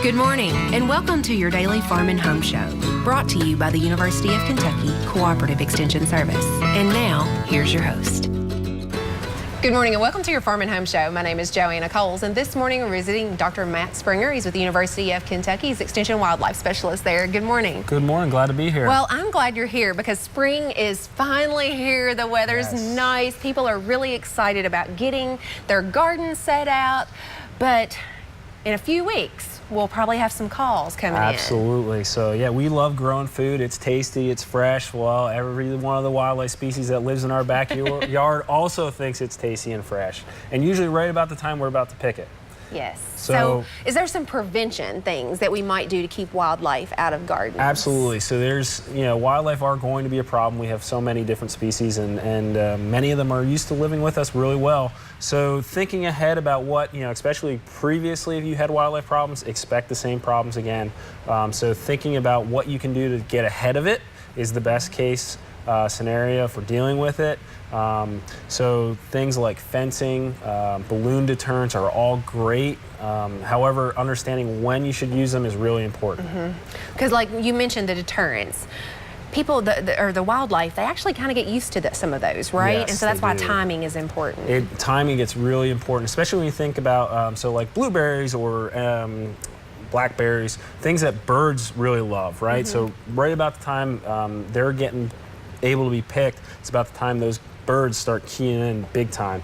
Good morning, and welcome to your daily Farm and Home Show, brought to you by the University of Kentucky Cooperative Extension Service. And now, here's your host. Good morning and welcome to your Farm and Home Show. My name is Joanna, and this morning we're visiting Dr. Matt Springer. He's with the University of Kentucky. He's Extension Wildlife Specialist there. Good morning. Good morning. Glad to be here. Well, I'm glad you're here because spring is finally here. The weather's nice. People are really excited about getting their gardens set out, but in a few weeks, we'll probably have some calls coming in. Absolutely. So yeah, we love growing food. It's tasty, it's fresh. Well, every one of the wildlife species that lives in our backyard also thinks it's tasty and fresh. And usually right about the time we're about to pick it. Yes. So is there some prevention things that we might do to keep wildlife out of gardens? Absolutely. So there's, wildlife are going to be a problem. We have so many different species and many of them are used to living with us really well. So thinking ahead about what, especially previously if you had wildlife problems, expect the same problems again. So thinking about what you can do to get ahead of it is the best case scenario for dealing with it. So things like fencing, balloon deterrents are all great. However, understanding when you should use them is really important. Because like you mentioned, the deterrents. People, the wildlife, they actually kind of get used to some of those, right? Yes, and so that's why do. Timing is important. Timing gets really important, especially when you think about, so like blueberries or blackberries, things that birds really love, right? So right about the time they're getting able to be picked, it's about the time those birds start keying in big time.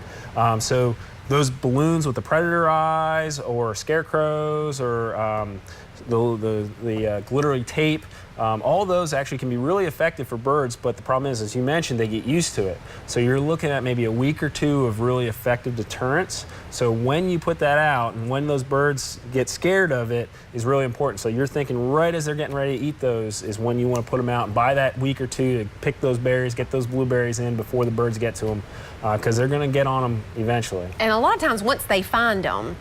So those balloons with the predator eyes or scarecrows or the glittery tape, all those actually can be really effective for birds, but the problem is, as you mentioned, they get used to it. So you're looking at maybe a week or two of really effective deterrents. So when you put that out and when those birds get scared of it is really important. So you're thinking right as they're getting ready to eat those is when you want to put them out, and by that week or two to pick those berries, get those blueberries in before the birds get to them, because they're going to get on them eventually. And a lot of times once they find them,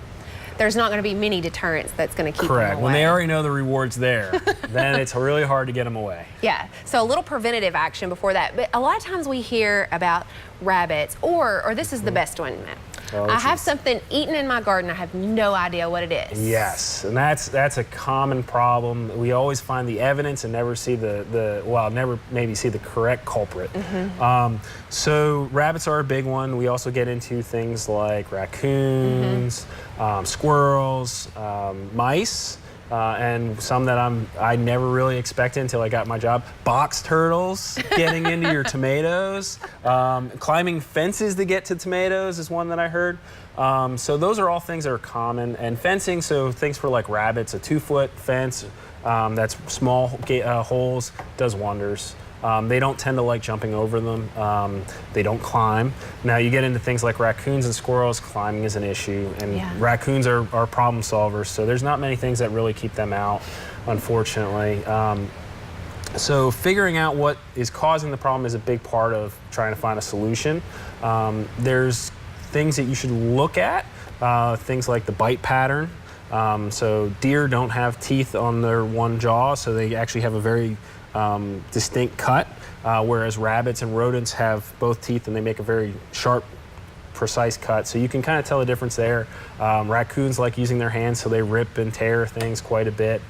there's not going to be many deterrents that's going to keep them away. Correct. When they already know the reward's there, then it's really hard to get them away. Yeah, so a little preventative action before that. But a lot of times we hear about rabbits, or this is the best one, Matt. I have something eaten in my garden. I have no idea what it is. Yes, and that's a common problem. We always find the evidence and never see never maybe see the correct culprit. So rabbits are a big one. We also get into things like raccoons, squirrels, mice. And some that I never really expected until I got my job. Box turtles getting into your tomatoes. Climbing fences to get to tomatoes is one that I heard. So those are all things that are common. And fencing, so things for like rabbits, a 2-foot fence that's small holes does wonders. They don't tend to like jumping over them. They don't climb. Now you get into things like raccoons and squirrels, climbing is an issue. And raccoons are problem solvers, so there's not many things that really keep them out, unfortunately. So figuring out what is causing the problem is a big part of trying to find a solution. There's things that you should look at, things like the bite pattern. So deer don't have teeth on their one jaw, so they actually have a very distinct cut, whereas rabbits and rodents have both teeth and they make a very sharp, precise cut. So you can kind of tell the difference there. Raccoons like using their hands, so they rip and tear things quite a bit.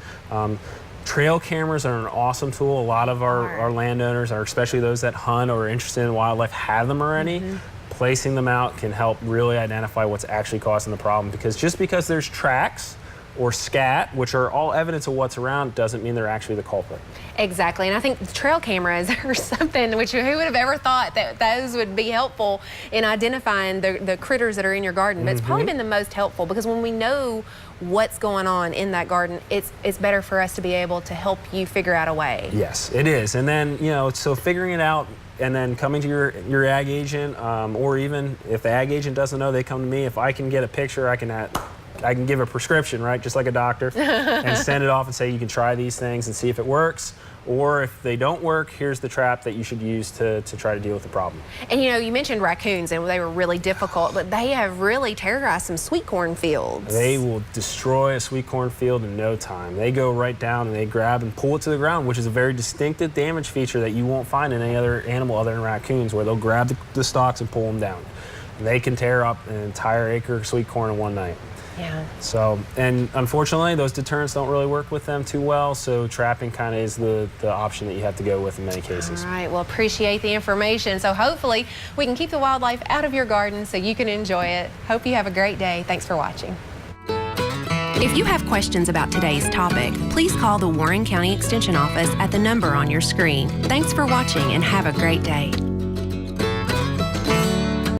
Trail cameras are an awesome tool. A lot of our landowners, or especially those that hunt or are interested in wildlife, have them already. Placing them out can help really identify what's actually causing the problem, because just because there's tracks or scat, which are all evidence of what's around, doesn't mean they're actually the culprit. Exactly, and I think the trail cameras are something which who would have ever thought that those would be helpful in identifying the critters that are in your garden. But it's probably been the most helpful, because when we know what's going on in that garden, it's better for us to be able to help you figure out a way. Yes, it is. And then, so figuring it out and then coming to your ag agent, or even if the ag agent doesn't know, they come to me. If I can get a picture, I can give a prescription, right, just like a doctor, and send it off and say you can try these things and see if it works. Or if they don't work, here's the trap that you should use to try to deal with the problem. And you mentioned raccoons, and they were really difficult, but they have really terrorized some sweet corn fields. They will destroy a sweet corn field in no time. They go right down and they grab and pull it to the ground, which is a very distinctive damage feature that you won't find in any other animal other than raccoons, where they'll grab the stalks and pull them down. And they can tear up an entire acre of sweet corn in one night. Yeah. So, and unfortunately, those deterrents don't really work with them too well, so trapping kind of is the option that you have to go with in many cases. All right, well, appreciate the information. So hopefully we can keep the wildlife out of your garden so you can enjoy it. Hope you have a great day. Thanks for watching. If you have questions about today's topic, please call the Warren County Extension Office at the number on your screen. Thanks for watching and have a great day.